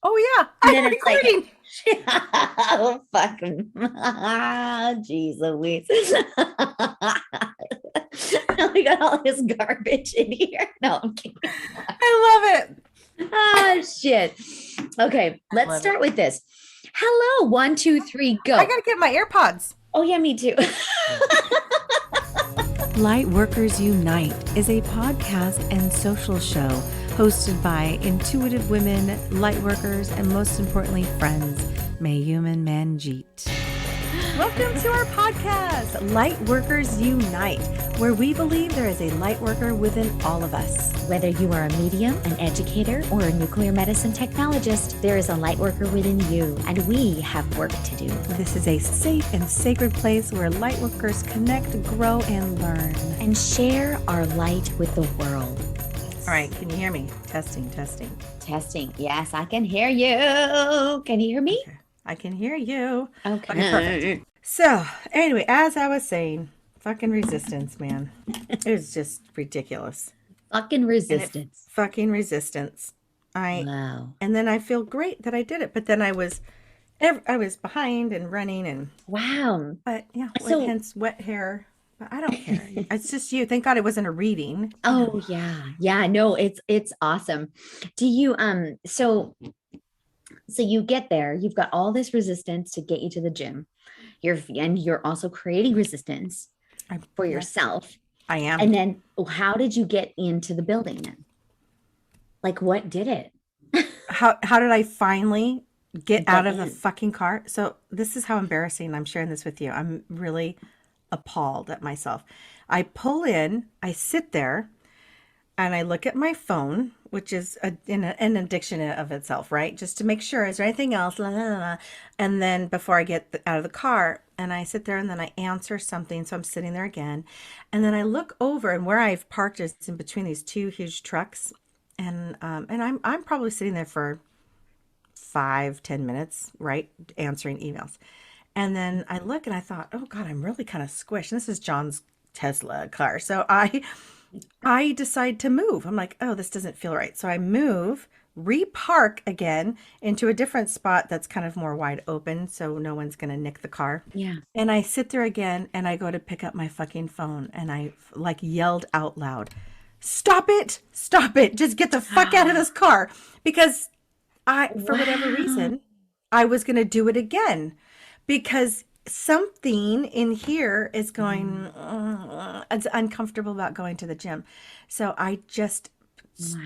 Oh yeah, And I'm then it's like, recording. oh, fuck. Jeez Louise. We got all this garbage in here. No, I'm kidding. I love it. Oh, shit. Okay, I let's love it. start with this. Hello, one, two, three, I go. gotta get my AirPods. Oh, yeah, me too. Light Workers Unite is a podcast and social show hosted by intuitive women, light workers, and most importantly, friends, Mayume and Manjeet. Welcome to our podcast, Light Workers Unite, where we believe there is a light worker within all of us. Whether you are a medium, an educator, or a nuclear medicine technologist, there is a light worker within you, and we have work to do. This is a safe and sacred place where light workers connect, grow, and learn. And share our light with the world. All right, can you hear me? Testing. Testing. Yes, I can hear you. Can you hear me? Okay. I can hear you. Okay. Okay, perfect. So, anyway, as I was saying, fucking resistance, man. It was just ridiculous. Fucking resistance. Fucking resistance. Wow. And then I feel great that I did it, but then I was behind and running and Wow. but yeah, So- hence wet hair. But I don't care. It's just you. Thank God it wasn't a reading. Oh yeah. Yeah, no, it's awesome. Do you so you get there, you've got all this resistance to get you to the gym. You're also creating resistance for Yes, yourself. I am. And then how did you get into the building then? Like what did it? How did I finally get Get out of the in. fucking car? So this is how embarrassing. I'm sharing this with you. I'm really appalled at myself. I pull in, I sit there, and I look at my phone, which is an addiction of itself, right? Just to make sure, is there anything else? La, la, la, la. And then before I get out of the car, and I sit there and then I answer something. So I'm sitting there again. And then I look over, and where I've parked is in between these two huge trucks. And I'm probably sitting there for 5-10 minutes, right? Answering emails. And then I look and I thought, oh God, I'm really kind of squished. This is John's Tesla car. So I decide to move. I'm like, oh, this doesn't feel right. So I move, repark again into a different spot that's kind of more wide open so no one's going to nick the car. Yeah. And I sit there again and I go to pick up my fucking phone and I like yelled out loud, stop it, just get the fuck out of this car. Because for whatever reason, I was going to do it again because something in here is going, it's uncomfortable about going to the gym. So I just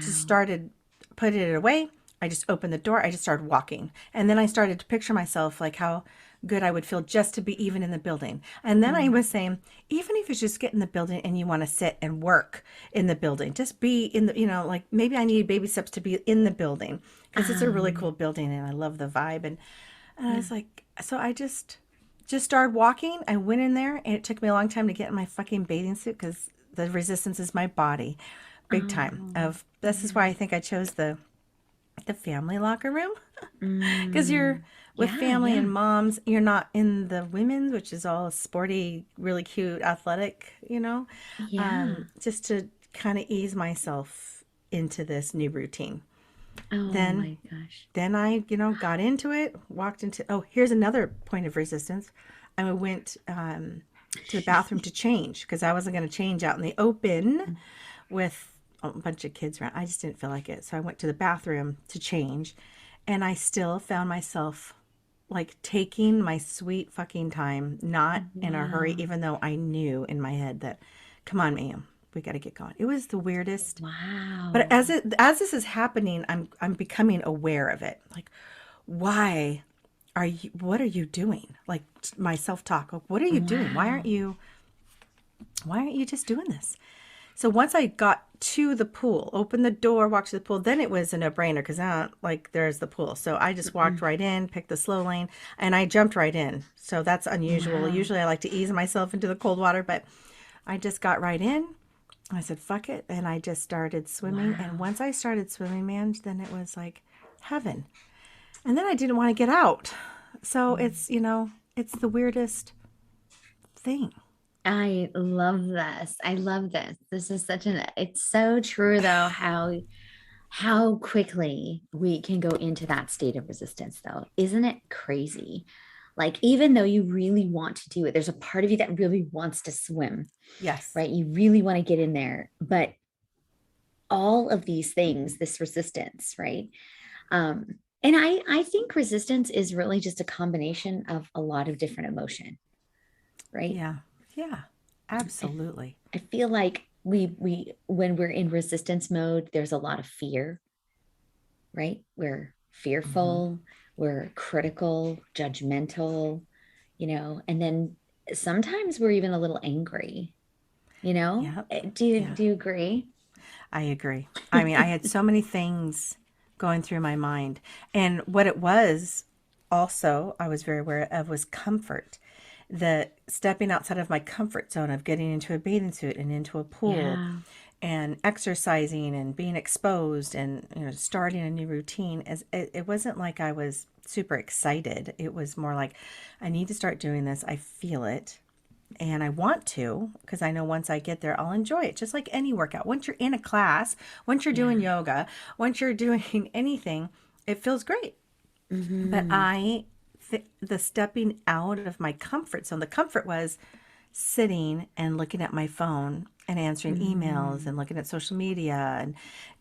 started putting it away. I just opened the door. I just started walking. And then I started to picture myself like how good I would feel just to be even in the building. And then I was saying, even if you just get in the building and you want to sit and work in the building, just be in the, like maybe I need baby steps to be in the building because it's a really cool building and I love the vibe. And I was like, so I just started walking. I went in there and it took me a long time to get in my fucking bathing suit because the resistance is my body big time of this is why I think I chose the family locker room because you're with family and moms, you're not in the women's, which is all sporty, really cute, athletic, Yeah. just to kind of ease myself into this new routine. Oh Then my gosh. then I, got into it, walked into, oh, here's another point of resistance. I went to the bathroom to change because I wasn't going to change out in the open with a bunch of kids around. I just didn't feel like it. So I went to the bathroom to change and I still found myself like taking my sweet fucking time, not in a hurry, even though I knew in my head that, come on, ma'am, we got to get going. It was the weirdest. Wow. But as this is happening, I'm becoming aware of it. Like, why what are you doing? Like my self-talk. Like, what are you doing? Why aren't you just doing this? So once I got to the pool, opened the door, walked to the pool, then it was a no-brainer because there's the pool. So I just walked right in, picked the slow lane, and I jumped right in. So that's unusual. Usually I like to ease myself into the cold water, but I just got right in. I said, fuck it. And I just started swimming. And once I started swimming, man, then it was like heaven. And then I didn't want to get out. So it's the weirdest thing. I love this. I love this. This is it's so true though, how how quickly we can go into that state of resistance, though. Isn't it crazy? Like, even though you really want to do it, there's a part of you that really wants to swim, Yes. right? You really want to get in there, but all of these things, this resistance, right? And I think resistance is really just a combination of a lot of different emotion, right? Yeah. Yeah. Absolutely. I feel like we when we're in resistance mode, there's a lot of fear, right? We're Mm-hmm. fearful, we're critical, judgmental, and then sometimes we're even a little angry, Yep. Do you Yeah. do you agree? I agree. I mean, I had so many things going through my mind. And what it was also, I was very aware of was comfort. The stepping outside of my comfort zone of getting into a bathing suit and into a pool Yeah. and exercising and being exposed and starting a new routine. As it wasn't like I was super excited. It was more like I need to start doing this. I feel it. And I want to, because I know once I get there, I'll enjoy it. Just like any workout. Once you're in a class, once you're doing Yeah. yoga, once you're doing anything, it feels great. But Hmm. the stepping out of my comfort zone, the comfort was sitting and looking at my phone and answering emails Hmm. and looking at social media and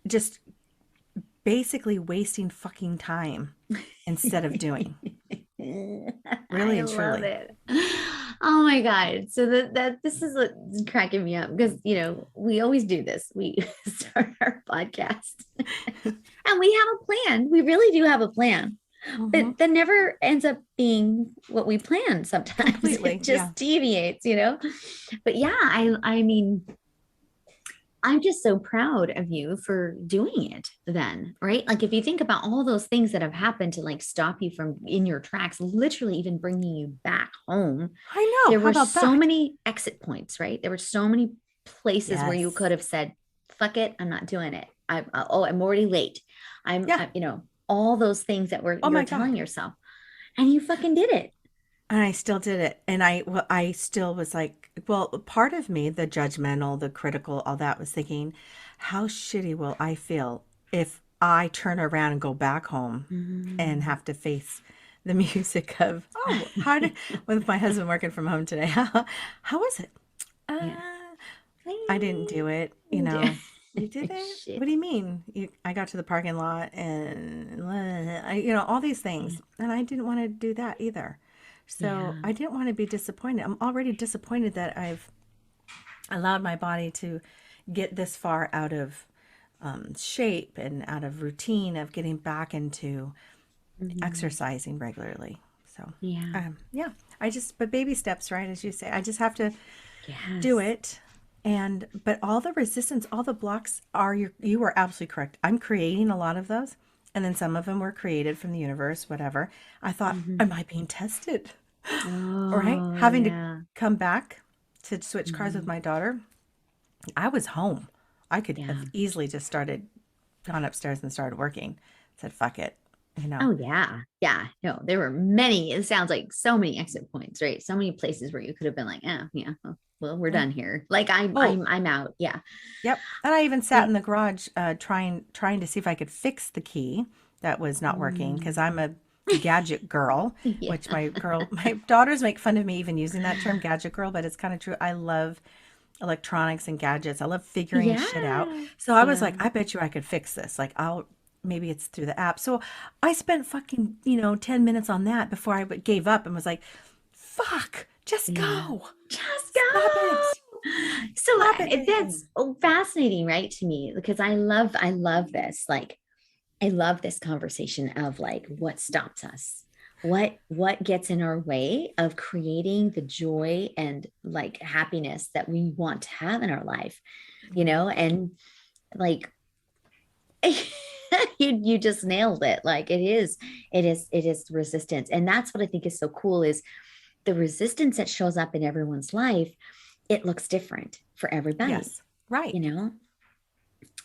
just basically wasting fucking time instead of doing. Really I and love truly. it. Oh my God. So that this is what's cracking me up because we always do this. We start our podcast and we have a plan. We really do have a plan. Hmm. But that never ends up being what we planned sometimes. It Completely. Yeah. just deviates. But yeah, I mean, I'm just so proud of you for doing it then, right? Like if you think about all those things that have happened to like stop you from in your tracks, literally even bringing you back home, I know. there How were about so that? many exit points, right? There were so many places where you Yes. could have said, fuck it, I'm not doing it. I'm already late. Yeah. All those things that were Oh you're my telling God. yourself and you fucking did it. And I still did it. And I still was like, well, part of me, the judgmental, the critical, all that was thinking, how shitty will I feel if I turn around and go back home and Mhm. have to face the music of, oh, how did, with my husband working from home today, how was it? Uh, Yeah. I didn't do it, You did it? Shit. What do you mean? I got to the parking lot and all these things, and I didn't want to do that either. So Yeah. I didn't want to be disappointed. I'm already disappointed that I've allowed my body to get this far out of shape and out of routine of getting back into Mhm. exercising regularly. So, Yeah. yeah, but baby steps, right? As you say, I just have to do Yes. it. But all the resistance, all the blocks you are absolutely correct. I'm creating a lot of those. And then some of them were created from the universe, whatever. I thought, am Mhm. I being tested? Right? Oh, Having to yeah. come back to switch cars with Mhm. my daughter. I was home. I could Yeah. have easily just gone upstairs and started working. Said, fuck it. You know. Oh, yeah. Yeah. No, there were many. It sounds like so many exit points, right? So many places where you could have been like, oh, yeah, well, we're Yeah. done here. Like I'm, Oh, I'm, I'm out. Yeah. yep. And I even sat But, in the garage trying to see if I could fix the key that was not working because mm, I'm a gadget girl, yeah. which my daughters make fun of me even using that term gadget girl, but it's kind of true. I love electronics and gadgets. I love figuring shit out. Yeah. So I was Yeah. like, I bet you I could fix this. Like maybe it's through the app. So I spent fucking, 10 minutes on that before gave up and was like, fuck, just Yeah. go. Just Stop go. it. So Stop it, that's Megan. fascinating, right, to me because I love this. Like I love this conversation of like what stops us. What gets in our way of creating the joy and like happiness that we want to have in our life, and like you just nailed it. Like it is resistance. And that's what I think is so cool is the resistance that shows up in everyone's life, it looks different for everybody, Yes. Right. you know?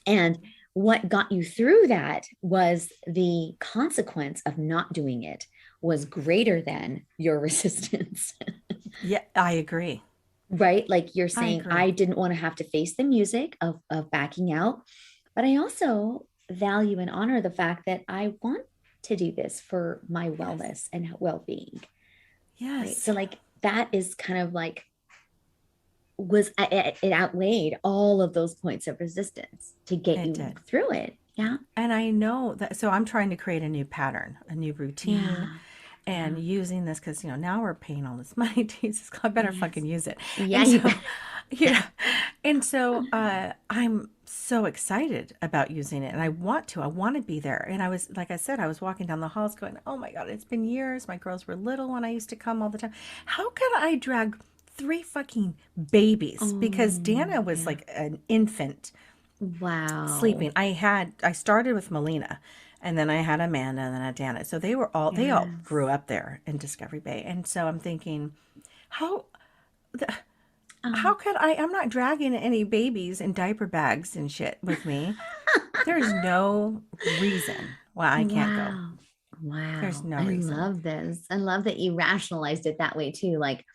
And what got you through that was the consequence of not doing it was greater than your resistance. Yeah, I agree. Right? Like you're I saying, agree. I didn't want to have to face the music of backing out, but I also value and honor the fact that I want to do this for my wellness and well-being. Yes. Right. So like that is kind of like it outweighed all of those points of resistance to get It you did. through it. Yeah. And I know that, so I'm trying to create a new pattern, a new routine, Yeah. and using this because, now we're paying all this money. Jesus God, I better Yes. fucking use it. Yeah. And You so, yeah. And so I'm so excited about using it and I want to be there. And I was, like I said, I was walking down the halls going, oh my God, it's been years. My girls were little when I used to come all the time. How could I drag 3 fucking babies? Because Dana was like an infant wow. sleeping. I started with Melina and then I had Amanda and then I had Dana. So they all grew up there in Discovery Bay. And so I'm thinking, how could I'm not dragging any babies in diaper bags and shit with me. There's no reason why I can't go. Wow. There's no I reason. love this. I love that you rationalized it that way too. Like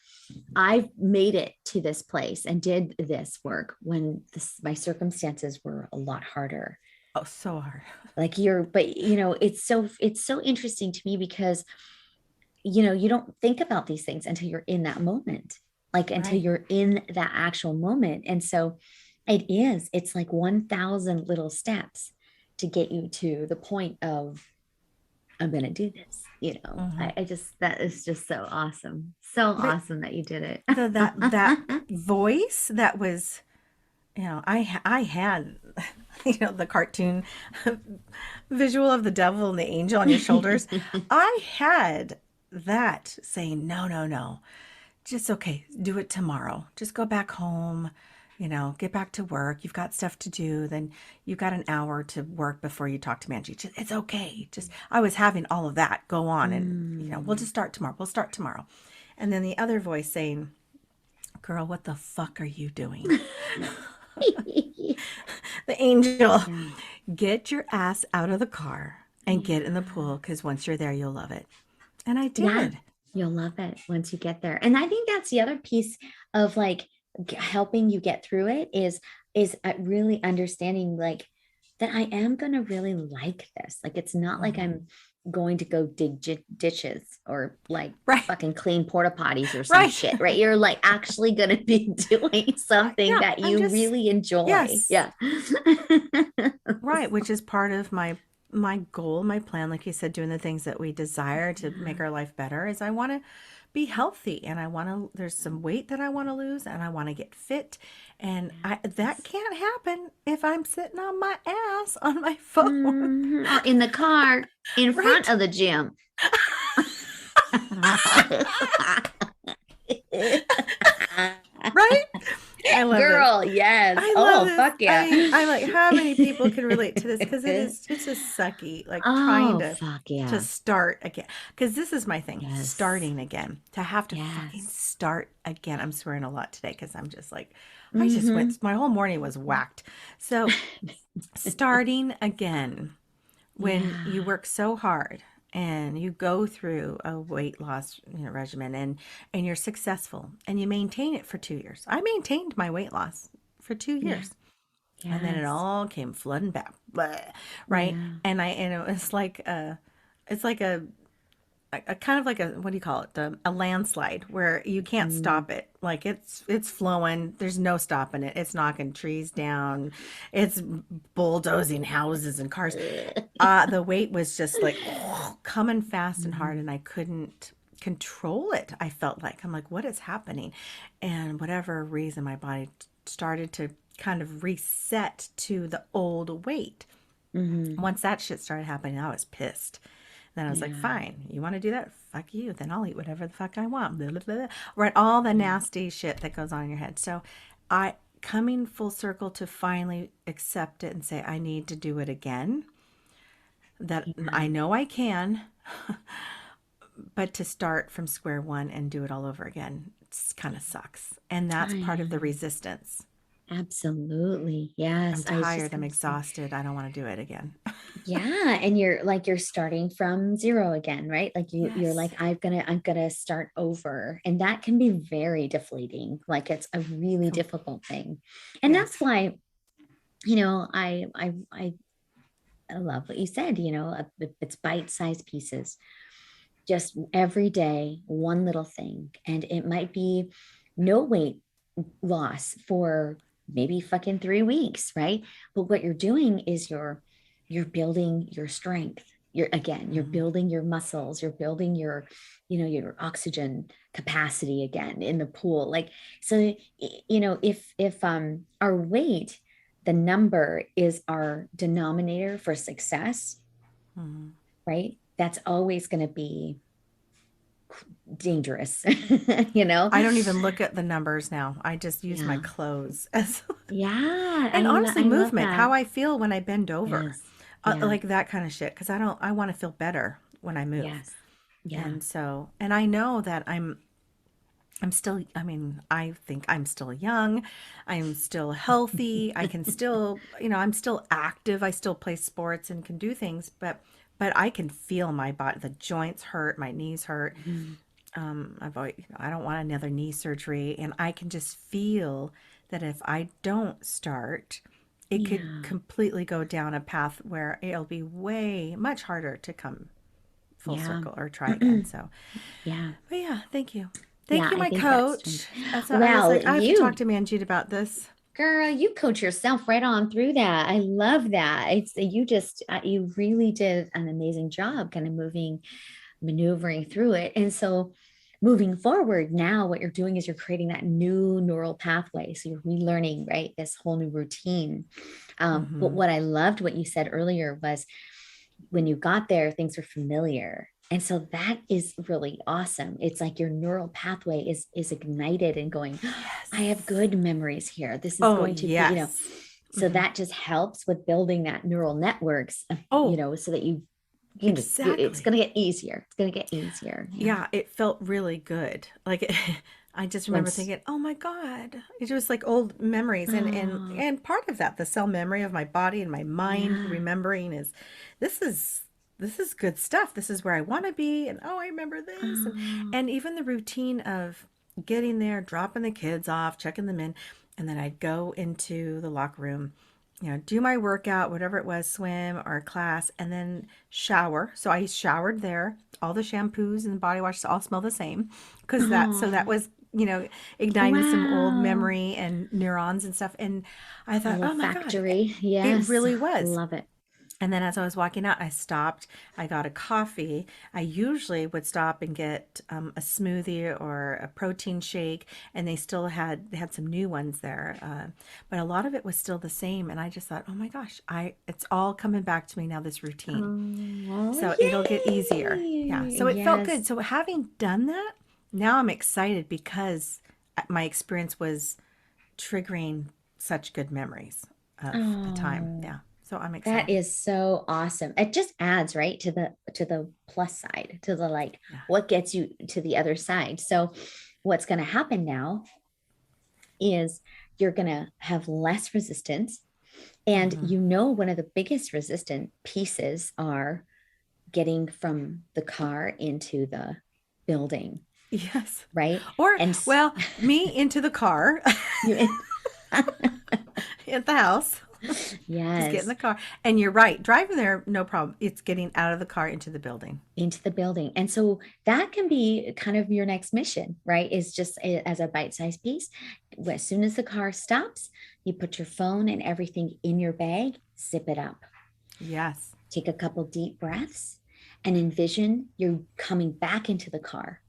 I've made it to this place and did this work when my circumstances were a lot harder. Oh, so hard. Like it's so interesting to me because, you don't think about these things until you're in that moment, like until Right. you're in that actual moment. And so it's like 1,000 little steps to get you to the point of, I'm going to do this, that is just so awesome. So But awesome that you did it. that voice that was, I had, the cartoon visual of the devil and the angel on your shoulders. I had that saying, no, just okay, do it tomorrow. Just go back home, get back to work. You've got stuff to do. Then you've got an hour to work before you talk to Manjeet. It's okay. I was having all of that go on and, we'll just start tomorrow. We'll start tomorrow. And then the other voice saying, girl, what the fuck are you doing? The angel, get your ass out of the car and get in the pool because once you're there, you'll love it. And I did. Yeah, you'll love it once you get there. And I think that's the other piece of like helping you get through it is really understanding like that I am going to really like this. Like, it's not like I'm going to go dig ditches or like fucking clean porta potties or some shit, right? You're like actually going to be doing something that you really enjoy. Yes. Yeah. Right. Which is part of my goal, my plan, like you said, doing the things that we desire to make our life better is I want to be healthy and there's some weight that I want to lose and I want to get fit. And that can't happen if I'm sitting on my ass on my phone. Or in the car in front of the gym. Right? I love Girl, it. yes. I love this. Fuck yeah. I like how many people can relate to this because it's just sucky, like trying to start again. Because this is my thing, starting again. To have to fucking start again. I'm swearing a lot today because I'm just like, I just went, my whole morning was whacked. So starting again when you work so hard and you go through a weight loss regimen and you're successful and you maintain it for 2 years. I maintained my weight loss for 2 years. Yeah. And then it all came flooding back. Right. Yeah. And it was like it's like a kind of like what do you call it? A landslide where you can't stop it. Like it's flowing. There's no stopping it. It's knocking trees down. It's bulldozing houses and cars. The weight was just like coming fast and hard and I couldn't control it. I felt like, I'm like, what is happening? And whatever reason, my body started to kind of reset to the old weight. Once that shit started happening, I was pissed. Then I was like, fine, you want to do that? Fuck you. Then I'll eat whatever the fuck I want. Blah, blah, blah. Right. All the nasty shit that goes on in your head. So coming full circle to finally accept it and say, I need to do it again. That I know I can, but to start from square one and do it all over again, it kind of sucks. And that's part of the resistance. Absolutely. Yes. I'm tired. I'm exhausted. I don't want to do it again. Yeah. And you're starting from zero again, right? Like you're like, I'm gonna start over. And that can be very deflating. Like it's a really difficult thing. And that's why, I love what you said, it's bite-sized pieces, just every day, one little thing. And it might be no weight loss for maybe fucking 3 weeks, right? But what you're doing is you're building your strength. You're Mhm. building your muscles, you're building your oxygen capacity again in the pool. Like, so, if our weight, the number is our denominator for success, Mhm. right? That's always going to be dangerous, you know? I don't even look at the numbers now. I just use my Yeah. clothes as Yeah. and honestly I love movement, how that. I feel when I bend over. Yes. Yeah. Like that kind of shit because I want to feel better when I move. Yes. Yeah. And so, and I know that I'm still, I mean, I think I'm still young. I'm still healthy. I can still, I'm still active. I still play sports and can do things, but I can feel my body, the joints hurt, my knees hurt. Mhm. I've always, I don't want another knee surgery. And I can just feel that if I don't start, it could Yeah. completely go down a path where it'll be way much harder to come full Yeah. circle or try again. So, Yeah. but yeah, thank you. Thank Yeah. you, I my think that's true. coach. So I was Well, like, I have to talk to Manjeet about this. girl, you coach yourself right on through that. I love that. You really did an amazing job kind of maneuvering through it. And so moving forward now, what you're doing is you're creating that new neural pathway. So you're relearning, right? This whole new routine. But Hmm. what I loved what you said earlier was when you got there, things were familiar. And so that is really awesome. It's like your neural pathway is ignited and going, I have Yes. good memories here. This is Oh, going to be, yes. so Hmm. that just helps with building that neural networks, Oh, so that you can just, it's exactly. going to get easier. It's going to get easier. Yeah. Yeah, it felt really good. Like I just remember Once, thinking, "Oh my God." It was like old memories oh, and part of that, the cell memory of my body and my mind yeah. remembering is this is this is good stuff. This is where I want to be and oh, I remember this Oh, and even the routine of getting there, dropping the kids off, checking them in, and then I'd go into the locker room, do my workout, whatever it was, swim or class, and then shower. So I showered there. All the shampoos and body washes all smell the same because that oh, was, igniting some old wow. memory and neurons and stuff. And I thought, oh my God, Olfactory. it Yes. really was. Love it. And then as I was walking out, I stopped. I got a coffee. I usually would stop and get a smoothie or a protein shake, and they had some new ones there, but a lot of it was still the same. And I just thought, oh my gosh, I it's all coming back to me now. This routine, Oh, so it'll get easier. Yeah. yay. So it felt good. Yes. So having done that, now I'm excited because my experience was triggering such good memories of the time. Oh, Yeah. So I'm that excited. is so awesome. It just adds right to the plus side, to the like Yeah. what gets you to the other side. So what's going to happen now is you're going to have less resistance. And Hmm. one of the biggest resistant pieces are getting from the car into the building, Yes. right? Or, And well, me into the car you at the house. Just get in yes, the car. And you're right. Driving there, no problem. It's getting out of the car into the building. into the building. And so that can be kind of your next mission, right? Is just as a bite-sized piece. As soon as the car stops, you put your phone and everything in your bag, zip it up. Yes. Take a couple deep breaths and envision you're coming back into the car.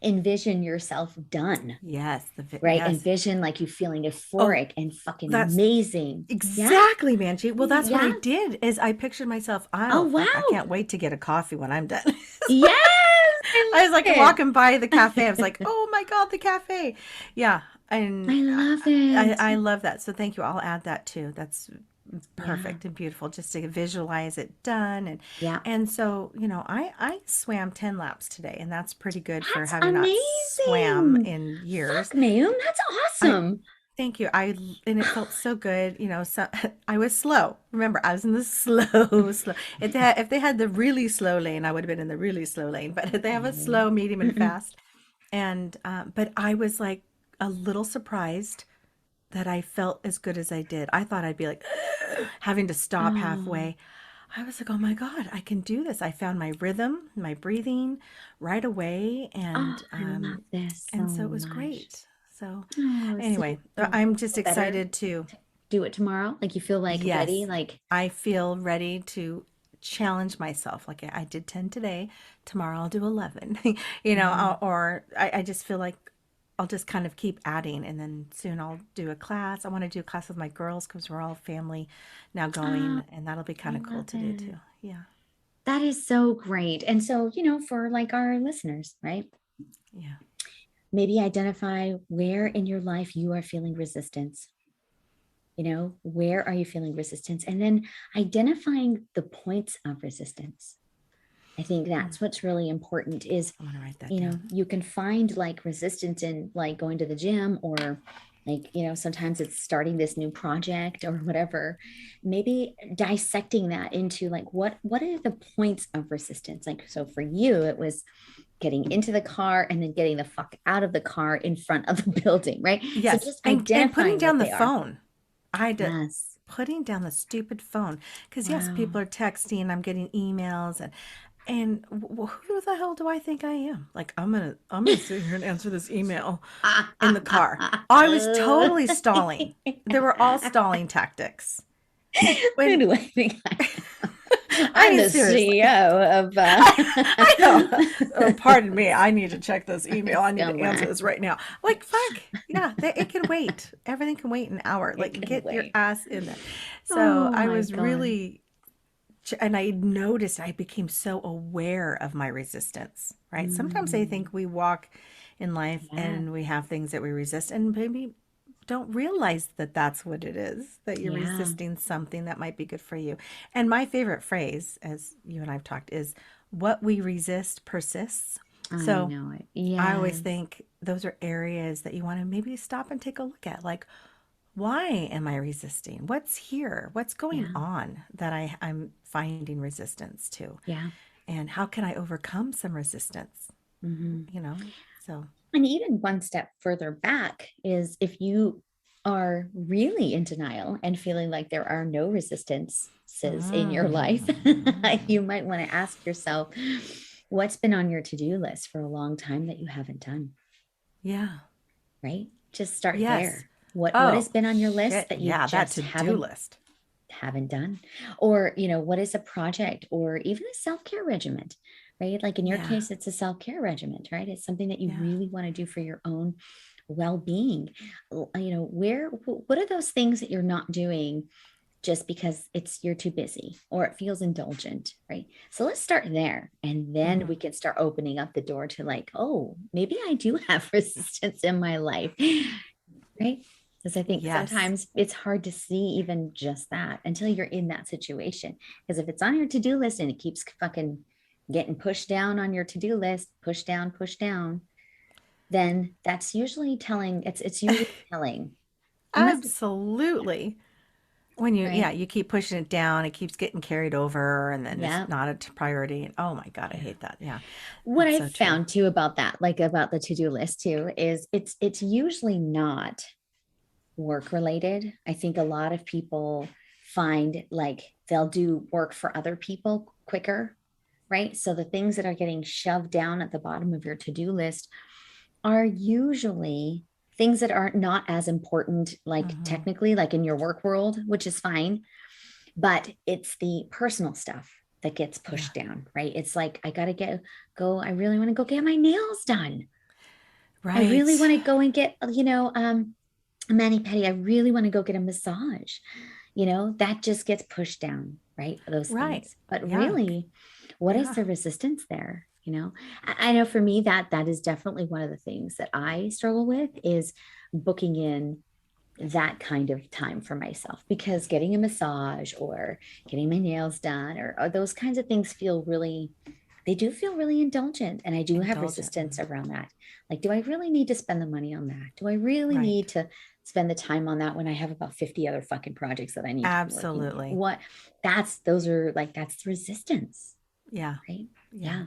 Envision yourself done, Yes. right? Yes. Envision like you feeling Oh, euphoric and fucking that's amazing. Yeah. exactly, Manjeet. Well, that's what I Yeah. did is I pictured myself, Oh, oh, fuck, I wow. can't wait to get a coffee when I'm done. Yes. I I was love like it. walking by the cafe. I was like, oh my God, the cafe. Yeah. And I love it. I love that. So thank you. I'll add that too. That's Yeah. perfect and beautiful just to visualize it done. Yeah. And so, I swam 10 laps today, and that's pretty good for That's having not swam amazing. in Fuck, years. Mayum. That's I awesome. thank you. And it felt so good. So I was slow. Remember, I was in the slow, slow. If they had the really slow lane, I would have been in the really slow lane. But they have a Mm. slow, medium, and Mm-mm. fast. And but I was like a little surprised that I felt as good as I did. I thought I'd be like having to stop Oh, halfway. I was like, oh my God, I can do this. I found my rhythm, my breathing right away. Oh, I love this so And so it was much. great. So Oh, so anyway, you I'm just feel better excited to, to do it tomorrow? Like you feel like ready? yes, Like, I feel ready to challenge myself. Like I did 10 today. Tomorrow I'll do 11, mhm. or I just feel like I'll just kind of keep adding. And then soon I'll do a class. I want to do a class with my girls because we're all family now Oh, going. And that'll be I kind of cool love to do it. too. Yeah. That is so great. And so, for like our listeners, right? Yeah. Maybe identify where in your life you are feeling resistance. Where are you feeling resistance? And then identifying the points of resistance. I think Mm, that's what's really important is, I'm going to write that down. you can find like resistance in like going to the gym or like, sometimes it's starting this new project or whatever. Maybe dissecting that into like what are the points of resistance? Like, so for you, it was getting into the car and then getting the fuck out of the car in front of the building, right? So Yes. just And putting identifying what down the they are. phone. I had to Yes. putting down the stupid phone because yes, Wow. people are texting, I'm getting emails, and who the hell do I think I am? Like I'm gonna sit here and answer this email in the car. I was totally stalling. There were all stalling tactics. Who When do I think I am? I I'm mean the seriously, CEO of I know. Oh, pardon me. I need to check this email. I need to answer Scumbag. this right now. Like, fuck. Yeah, it can wait. Everything can wait an hour. It Like, can get your wait. ass in there. So Oh I my was God. really, and I noticed I became so aware of my resistance, right? Sometimes I Mm, think we walk in life yeah. and we have things that we resist and maybe don't realize that that's what it is, that you're Yeah. resisting something that might be good for you. And my favorite phrase, as you and I've talked, is what we resist persists. I So know it. I always Yes. think those are areas that you want to maybe stop and take a look at. Like, why am I resisting? What's here? What's going Yeah. on that I'm finding resistance to? Yeah. And how can I overcome some resistance? Hmm. You know? So, And even one step further back is if you are really in denial and feeling like there are no resistances in your life, mm, you might want to ask yourself what's been on your to-do list for a long time that you haven't done, yeah. right? Just start Yes. there. What Oh, has been on your list shit. that you Yeah, that just to-do haven't list. haven't done? Or, what is a project or even a self-care regimen, right? Like in your Yeah. case, it's a self-care regimen, right? It's something that you Yeah. really want to do for your own well-being. What are those things that you're not doing just because you're too busy or it feels indulgent, right? So let's start there. And then Hmm. we can start opening up the door to like, oh, maybe I do have resistance in my life, right? Because I think Yes. sometimes it's hard to see even just that until you're in that situation. Because if it's on your to-do list and it keeps fucking getting pushed down on your to-do list, push down, then that's usually telling, it's usually telling. Unless it's Absolutely. When right. yeah, you keep pushing it down, it keeps getting carried over, and then it's Yeah. not a priority. And oh my God, I Yeah. hate that. Yeah, What that's I've so true. found too about that, like about the to-do list too, is it's usually not work related. I think a lot of people find like they'll do work for other people quicker, right? So the things that are getting shoved down at the bottom of your to-do list are usually things that are not as important, like Hmm. technically, like in your work world, which is fine, but it's the personal stuff that gets Yeah, pushed down, right? It's like, I got to I really want to go get my nails done. I really right, want to go and get, a mani pedi. I really want to go get a massage. That just gets pushed down, right? Those right. things. But Yeah, really, what is yeah. the resistance there? I know for me that is definitely one of the things that I struggle with is booking in that kind of time for myself because getting a massage or getting my nails done or those kinds of things they do feel really indulgent. And I do have Indulgent. resistance around that. Like, do I really need to spend the money on that? Do I really Right. need to spend the time on that when I have about 50 other fucking projects that I need to be working on? Absolutely. That's resistance, Yeah. right? Yeah. Yeah.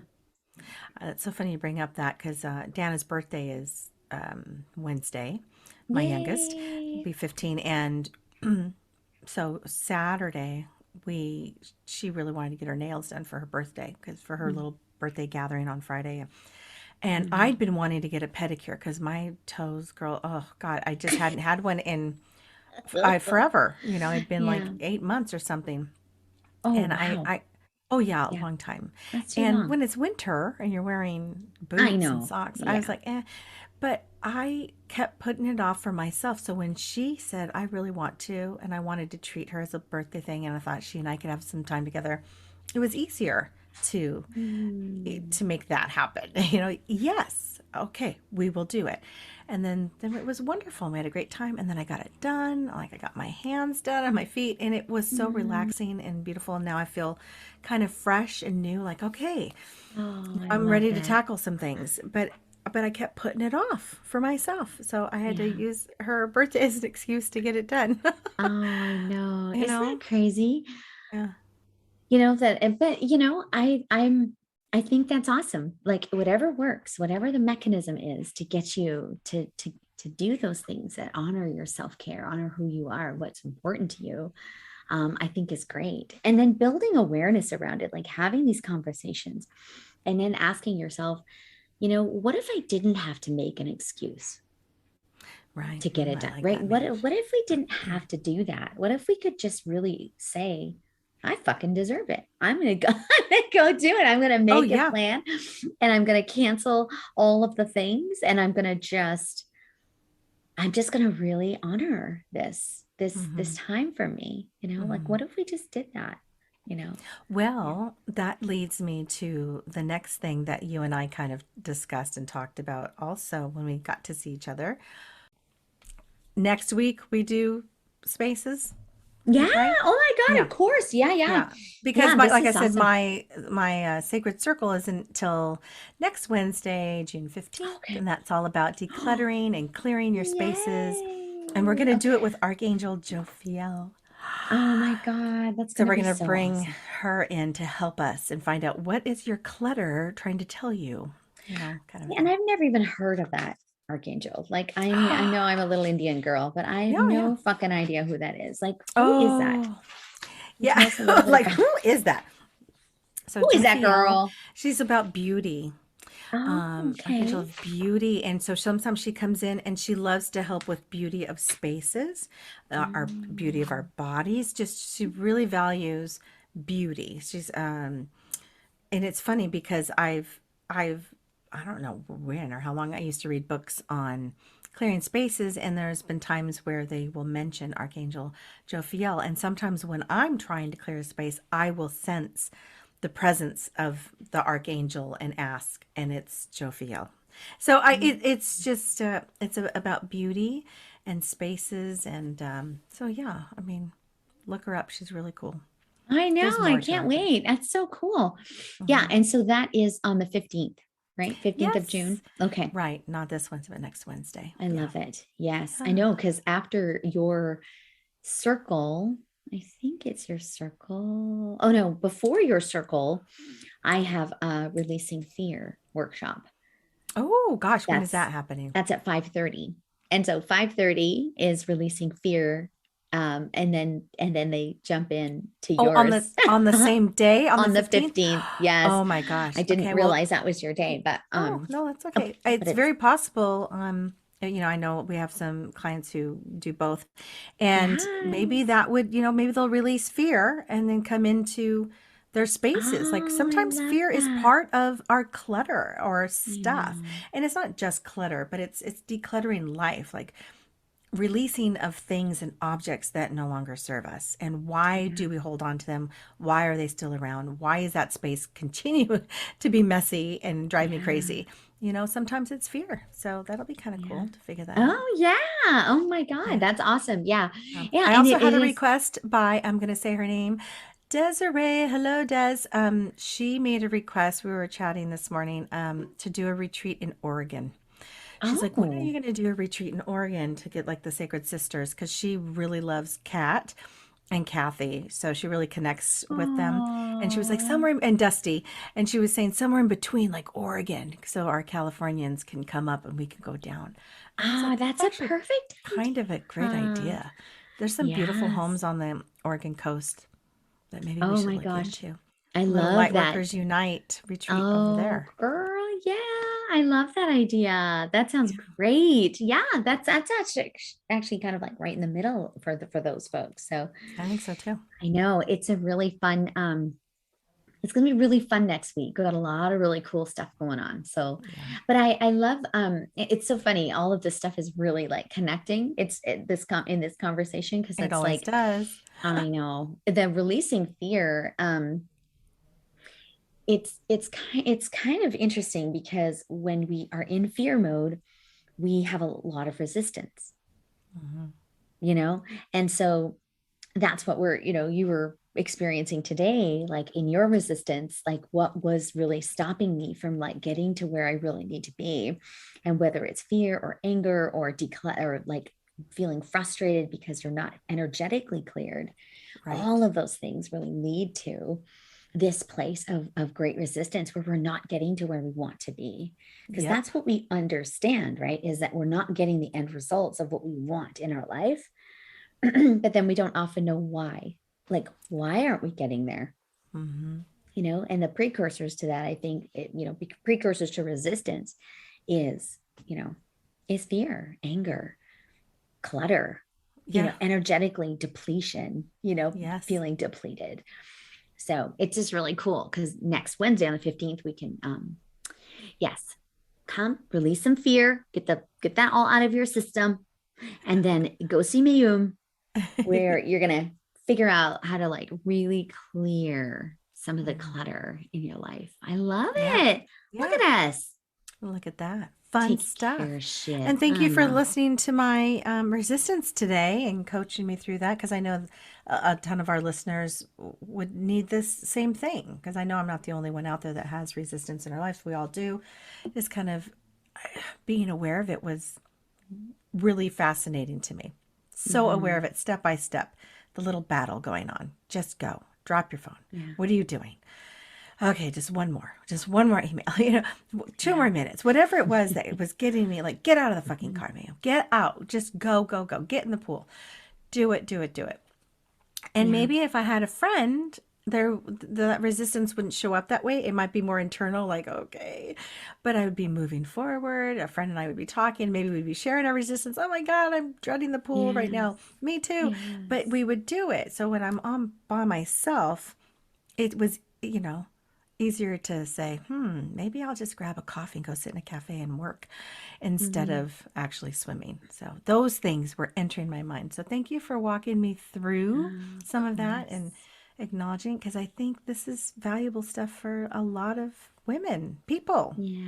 It's so funny you bring up that because Dana's birthday is Wednesday. My youngest will Yay. be 15, and so Saturday she really wanted to get her nails done for her birthday, because for her little birthday gathering on Friday. And I'd been wanting to get a pedicure because my toes, girl, oh God, I just hadn't had one in forever. It'd been like Yeah. 8 months or something. Oh, And wow. oh yeah, a Yeah. long time. That's too And long. when it's winter and you're wearing I boots and know. socks, I was Yeah. like, eh. But I kept putting it off for myself. So when she said, I really want to, and I wanted to treat her as a birthday thing, and I thought she and I could have some time together, it was easier to Mm. make that happen. Yes, okay, we will do it. And then it was wonderful. We had a great time, and then I got it done. Like, I got my hands done on my feet, and it was so Mm. relaxing and beautiful. And now I feel kind of fresh and new. Like, okay, Oh, I I'm love ready to that. tackle some things. But I kept putting it off for myself, so I had to Yeah. use her birthday as an excuse to get it done. Oh, I know. you Isn't that know? crazy? Yeah. But I think that's awesome. Like whatever works, whatever the mechanism is to get you to do those things that honor your self-care, honor who you are, what's important to you, I think is great. And then building awareness around it, like having these conversations and then asking yourself, what if I didn't have to make an excuse Right. to get it I done, like right? that, Nate. What if we didn't have to do that? What if we could just really say, I fucking deserve it. I'm gonna go, I'm gonna go do it. I'm gonna Oh make a yeah. plan and I'm gonna cancel all of the things and I'm just gonna really honor this hmm time for me. Like hmm what if we just did that? You know? Yeah. Well, that leads me to the next thing that you and I kind of discussed and talked about also when we got to see each other. Next week we do spaces, Yeah. right? Oh my God, Yeah. of course. Yeah, yeah. Yeah. Because Yeah, this like I is said, awesome. my sacred circle isn't till next Wednesday, June 15th, Okay. and that's all about decluttering and clearing your spaces. And we're Yay. going to do it Okay. with Archangel Jophiel. Oh my God, that's So gonna we're be going to so bring awesome. her in to help us and find out what is your clutter trying to tell you, kind of See, a and thing. I've never even heard of that archangel. Like, I mean, I know I'm a little Indian girl, but I have Yeah, yeah. no fucking idea who that is. Like, who is that? Oh, Can you yeah. tell us a little bit Like, about who is that? So who is that Jophiel, girl? she's about beauty, Oh, archangel okay. of beauty. And so sometimes she comes in and she loves to help with beauty of spaces, our beauty of our Mm. bodies. Just she really values beauty. And it's funny because I've I don't know when or how long I used to read books on clearing spaces, and there's been times where they will mention Archangel Jophiel, and sometimes when I'm trying to clear a space, I will sense the presence of the archangel and ask, and it's Jophiel. So it's just about beauty and spaces, and so yeah, I mean, look her up. She's really cool. I know. There's I more to can't her, but wait. That's so cool. Yeah. mhm. And so that is on the 15th, right? 15th of Yes. June. Okay. Right. Not this Wednesday, but next Wednesday. I Yeah. love it. Yes. I know. Ah. Because after your circle, I think it's your circle. Oh, no. Before your circle, I have a releasing fear workshop. Oh gosh, when is That's that happening? that's at 5:30. And so 5:30 is releasing fear. And then they jump in to Oh, yours on the same day, on the on the 15th? 15th. Yes. Oh my I gosh. didn't Okay, well, realize that was your day, but oh, no, that's oh, okay. but It's it's very possible. I know we have some clients who do both. And maybe yes. that would, maybe they'll release fear and then come into their spaces. Like Oh, I sometimes love fear is that. part of our clutter or I stuff. know. And it's not just clutter, but it's decluttering life. Like releasing of things and objects that no longer serve us. And why Yeah. do we hold on to them? Why are they still around? Why is that space continue to be messy and drive me Yeah. crazy? Sometimes it's fear. So that'll be kind of Yeah. cool to figure that out. Oh yeah. Oh my God. Yeah. That's awesome. Yeah. Yeah. I And also it had a is. request by, I'm going to say her name, Desiree. Hello, Des. She made a request. We were chatting this morning to do a retreat in Oregon. She's like, when are you Oh. going to do a retreat in Oregon to get like the Sacred Sisters? Because she really loves Kat and Kathy. So she really connects with them. And she was like, Oh. somewhere and Dusty. And she was saying somewhere in between, like Oregon. So our Californians can come up and we can go down. And I was Oh, like, that's that's a actually perfect kind of a great idea. idea. There's some beautiful Yes. homes on the Oregon coast that maybe we Oh should my look gosh. into. I Little love that. Lightworkers Unite retreat over Oh, there. girl, yeah, I love that idea. That sounds Yeah, great. Yeah, that's actually kind of like right in the middle for those folks. So I think so too. I know it's a really fun it's gonna be really fun next week. We got a lot of really cool stuff going on. So, Yeah, but I love it's so funny. All of this stuff is really like connecting. In this conversation because it it's always like does. I know the releasing fear. It's kind of interesting because when we are in fear mode, we have a lot of resistance, Mhm. you know, and so that's what you were experiencing today, like in your resistance, like what was really stopping me from like getting to where I really need to be. And whether it's fear or anger or or like feeling frustrated because you're not energetically cleared, all Right. of those things really lead to this place of great resistance where we're not getting to where we want to be. Because Yep. that's what we understand, right? Is that we're not getting the end results of what we want in our life. But then we don't often know why. Like, why aren't we getting there? Mm-hmm. And the precursors to that, I think, precursors to resistance is, is fear, anger, clutter, Yeah. energetically depletion, Yes. feeling depleted. So it's just really cool because next Wednesday on the 15th, we can, yes, come release some fear, get that all out of your system, and then go see Mayume where you're going to figure out how to like really clear some of the Mhm. clutter in your life. I love Yeah. it. Look Yeah. at us. Look at that. Fun Take stuff. care of shit. And thank I you for know. listening to my resistance today and coaching me through that because I know a ton of our listeners would need this same thing because I know I'm not the only one out there that has resistance in our lives. We all do. Just kind of being aware of it was really fascinating to me. So aware of Mhm. it step by step. The little battle going on. Just go. Drop your phone. Yeah. What are you doing? Okay, just one more email, two Yeah. more minutes, whatever it was that it was getting me like, get out of the fucking car, man, get out, just go, go, go, get in the pool, do it, do it, do it. And Yeah. maybe if I had a friend, there, the resistance wouldn't show up that way. It might be more internal, like, okay, but I would be moving forward. A friend and I would be talking. Maybe we'd be sharing our resistance. Oh my God, I'm dreading the pool right Yes. now. Me too. But Yes. we would do it. So when I'm on by myself, it was, easier to say, maybe I'll just grab a coffee and go sit in a cafe and work instead Mhm. of actually swimming. So those things were entering my mind. So thank you for walking me through Of some of that and course. acknowledging, because I think this is valuable stuff for a lot of women, people, Yes,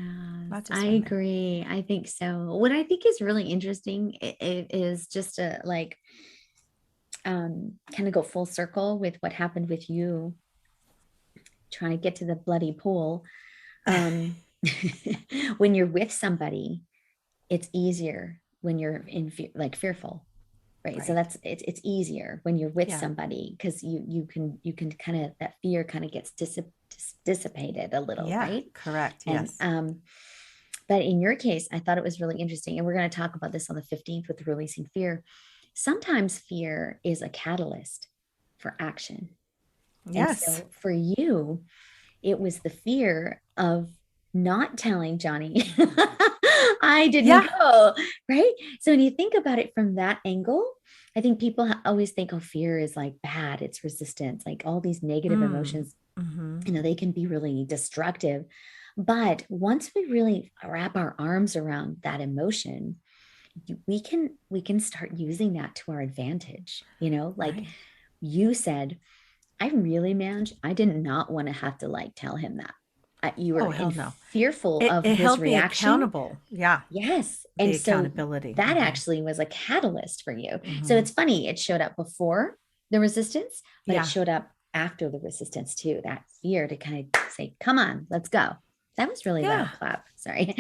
not I just women. agree. I think so. What I think is really interesting it is just to like kind of go full circle with what happened with you trying to get to the bloody pool. Um, when you're with somebody, it's easier when you're in like fearful, right? So Right. it's easier when you're with Yeah. somebody because you can kind of that fear kind of gets dissipated a little, Yeah. right? Correct. And Yes. but in your case, I thought it was really interesting, and we're going to talk about this on the 15th with releasing fear. Sometimes fear is a catalyst for action. And Yes. so for you, it was the fear of not telling Johnny I didn't Yeah. go, right? So when you think about it from that angle, I think people always think, oh, fear is like bad, it's resistance, like all these negative Mm. emotions, Mm-hmm. they can be really destructive. But once we really wrap our arms around that emotion, we can start using that to our advantage. Like Right. you said, I did not want to have to like tell him that. You were Oh, hell in no. fearful It, of it his held me reaction. accountable. Yeah. Yes. The And so accountability. that Mm-hmm. actually was a catalyst for you. So Mm-hmm. it's funny, it showed up before the resistance, but it Yeah. showed up after the resistance too. That fear to kind of say, come on, let's go. That was really Yeah. loud clap. Sorry.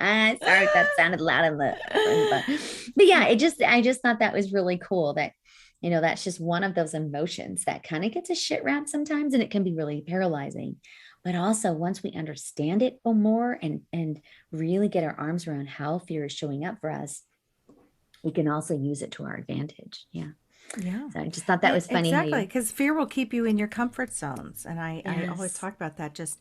Sorry, that sounded loud but yeah, I just thought that was really cool that that's just one of those emotions that kind of gets a shit rap sometimes and it can be really paralyzing. But also once we understand it more and really get our arms around how fear is showing up for us, we can also use it to our advantage. Yeah. Yeah. So I just thought that was funny how Exactly. you, Because fear will keep you in your comfort zones. And I always yes, talk about that. Just,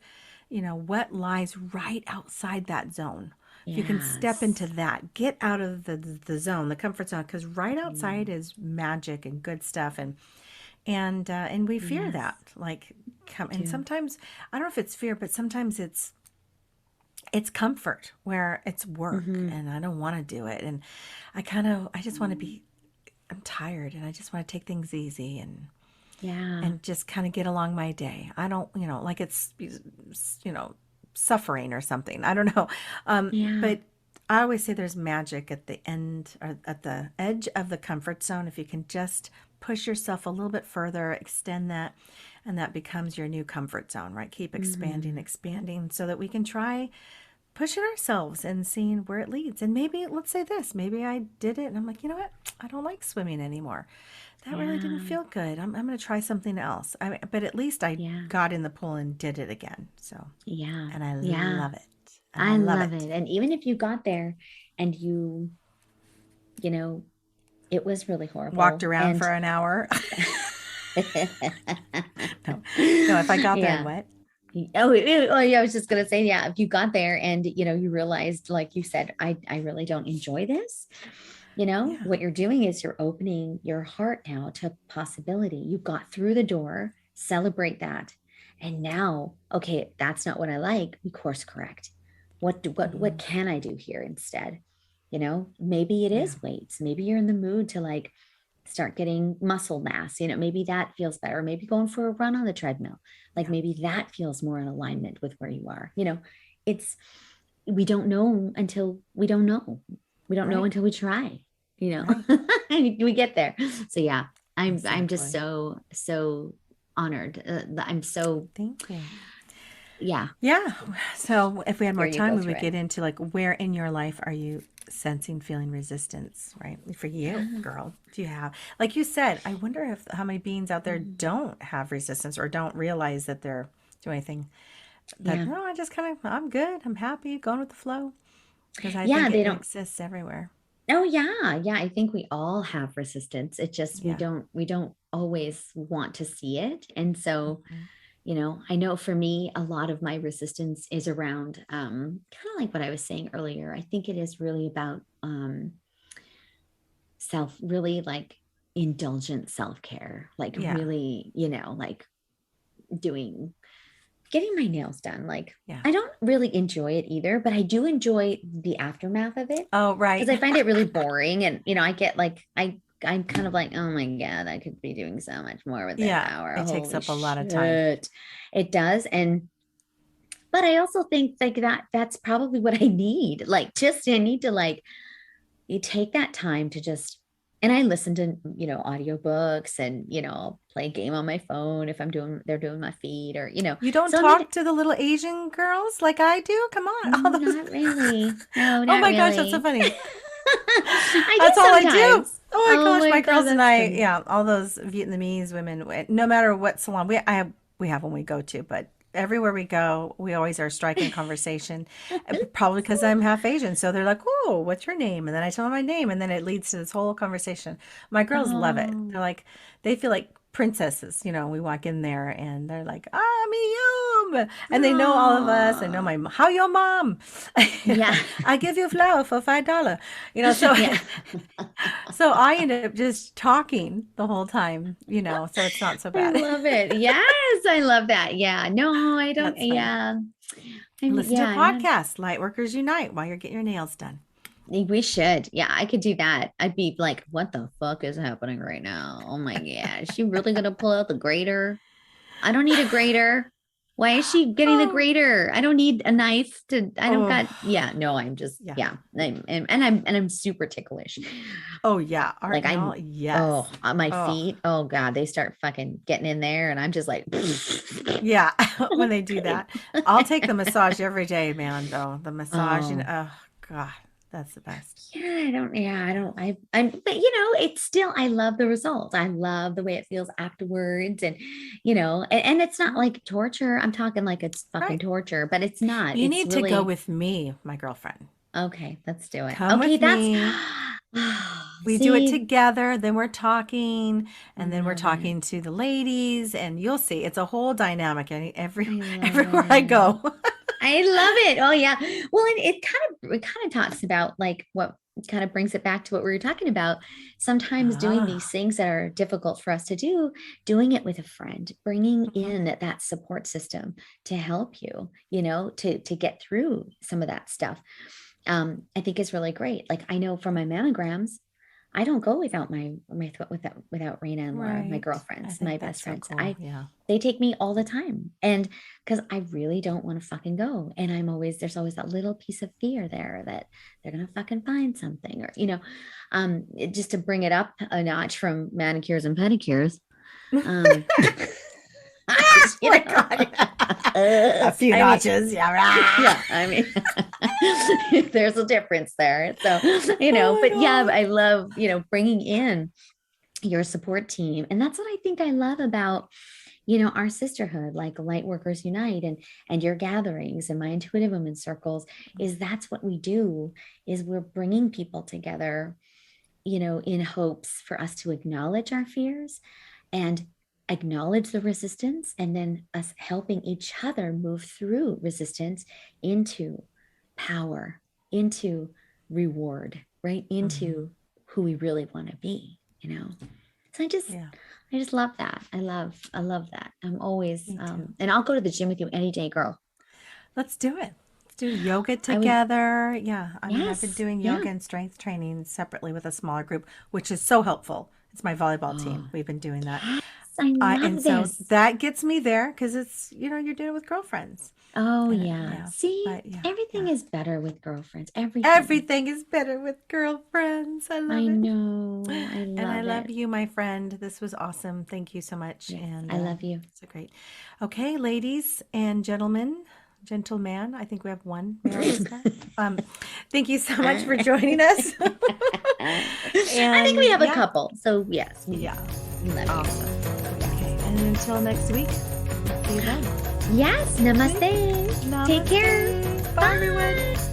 what lies right outside that zone. If you can step into yes. that, get out of the zone, the comfort zone, because right outside Mm, is magic and good stuff. And we fear yes, that. Like, we and do. sometimes, I don't know if it's fear, but sometimes it's comfort where it's work Hmm. and I don't want to do it. And I just want to be, I'm tired and I just want to take things easy Yeah, and just kind of get along my day. I don't, like it's, you know, suffering or something. I don't know. yeah. But I always say there's magic at the end or at the edge of the comfort zone. If you can just push yourself a little bit further, extend that, and that becomes your new comfort zone, right? Keep expanding, Hmm. expanding so that we can try pushing ourselves and seeing where it leads. And maybe, let's say this, maybe I did it and I'm like, you know what? I don't like swimming anymore. That really didn't Yeah, feel good. I'm going to try something else. But at least I yeah, got in the pool and did it again. So, yeah, and I yeah. love it. And I I love love it. it. And even if you got there and you know, it was really Walked horrible. around for And an hour. No, no, if I got there and yeah. what? Oh, yeah, I was just gonna say, yeah, if you got there and you realized, like you said, I really don't enjoy this, Yeah. what you're doing is you're opening your heart now to possibility. You got through the door, celebrate that. And now, okay, that's not what I like. We course correct. What Mhm. can I do here instead? Maybe it Yeah. is weights. Maybe you're in the mood to like start getting muscle mass. Maybe that feels better. Maybe going for a run on the treadmill. Like Yeah. maybe that feels more in alignment with where you are. It's we don't know until we don't know. We don't know Right. until we try. You Right. know, we get there. So yeah, I'm just Exactly. so honored. I'm so Thank you. yeah, Yeah. So if we had hear more you time, go we through would it. get into like where in your life are you sensing, feeling resistance, right? For you, Yeah. girl, do you have, like you said, I wonder if how many beings out there Mm. don't have resistance or don't realize that they're doing anything that, Yeah. no, I just kind of, I'm good. I'm happy going with the flow because I Yeah, think they it don't. exists everywhere. Oh yeah, yeah. I think we all have resistance. It just we Yeah. don't always want to see it. And so, Mhm. I know for me, a lot of my resistance is around kind of like what I was saying earlier. I think it is really about really like indulgent self-care, like Yeah. really, like doing getting my nails done. Like Yeah. I don't really enjoy it either, but I do enjoy the aftermath of it Oh, because right. I find it really boring. And I get like I'm kind of like, oh my God, I could be doing so much more with this Yeah. hour. It takes Holy up a lot of time. shit. It does. And but I also think like that's probably what I need. Like just I need to like you take that time to just and I listen to audiobooks and I'll play a game on my phone if they're doing my feed or You don't so I'm in talk to the little Asian girls like I do? Come on. All those. not really. No, Oh not my gosh, that's so really. funny. I do That's all I do. sometimes. Oh my Oh gosh, my my God, girls and that's I, funny. yeah, all those Vietnamese women, no matter what salon we have when we go to, but everywhere we go, we always are striking a conversation. Probably because I'm half Asian, so they're like, "Oh, what's your name?" And then I tell them my name, and then it leads to this whole conversation. My girls love it. Oh, They're like, they feel like princesses. We walk in there, and they're like, "Ah, Mayume," and they know all of us. They know oh, how your mom. yeah, I give you flour for $5. So yeah. so I end up just talking the whole time, so it's not so I bad. love it. Yes, I love that. Yeah, no, I don't. That's funny. Yeah, Listen to a I'm not. podcast, Lightworkers Unite, while you're getting your nails done. We should. Yeah, I could do that. I'd be like, what the fuck is happening right now? Oh my God. Is she really gonna pull out the grater? I don't need a grater. Why is she getting the Oh, grater? I don't need a knife I don't oh, got, yeah, no, I'm just, yeah. yeah. I'm super ticklish. Oh, yeah. Like Art and all, I'm, yes. oh, on my Oh, feet. Oh God, they start fucking getting in there and I'm just like, yeah. When they do that, I'll take the massage every day, man, though. The massage, oh, oh, God, that's the best. I don't, but it's still, I love the result. I love the way it feels afterwards. And, and it's not Mhm. like torture. I'm talking like it's fucking Right. torture, but it's not. You It's need to go really, with me, my girlfriend. Okay, let's do it. Come Okay, with that's me. We do it see, together, then we're talking, I and then we're love it. talking to the ladies, and you'll see it's a whole dynamic I love everywhere I it. go. I love it. Oh yeah. Well, and it kind of talks about like what kind of brings it back to what we were talking about. Sometimes doing these Ah, things that are difficult for us to do, doing it with a friend, bringing mhm. in that support system to help you, you know, to get through some of that stuff. I think is really great. Like I know from my mammograms, I don't go without without Raina and Laura, my Right. I girlfriends, my think that's best so friends. cool. Yeah. They take me all the time, and because I really don't want to fucking go, and there's always that little piece of fear there that they're gonna fucking find something, or just to bring it up a notch from manicures and pedicures. Um, Oh you my know, God. A few I mean, notches. Yeah. yeah, I mean, there's a difference there. So, Oh my but yeah, God. I love, bringing in your support team. And that's what I think I love about, our sisterhood, like Light Workers Unite and your gatherings and my intuitive women circles is that's what we do is we're bringing people together, in hopes for us to acknowledge our fears and acknowledge the resistance and then us helping each other move through resistance into power, into reward, right Mhm. into who we really want to be. So Yeah, I just love that. I love that. I'm always me too. and I'll go to the gym with you any day, girl. Let's do it. Let's do yoga I would. together. Yeah. I mean, I've been Yes, doing yeah. yoga and strength training separately with a smaller group, which is so helpful. It's my volleyball team. Oh, We've been doing that. yes, I And love so this. that gets me there because it's, you're doing it with girlfriends. Oh And yeah. yeah, See, but yeah, everything yeah. is better with girlfriends. Everything. Everything is better with girlfriends. I I love it. know. I And I love love it. you, my friend. This was awesome. Thank you so much. Yes, And I love you. so great. Okay, ladies and gentlemen, gentleman. I think we have one male listener. Um, Thank you so much for joining us. I think we And have a yeah, couple. So yes, yeah, we love you. awesome. Okay, and until next week, see you then. Yes, namaste. Take care. Namaste. Bye, everyone. Bye.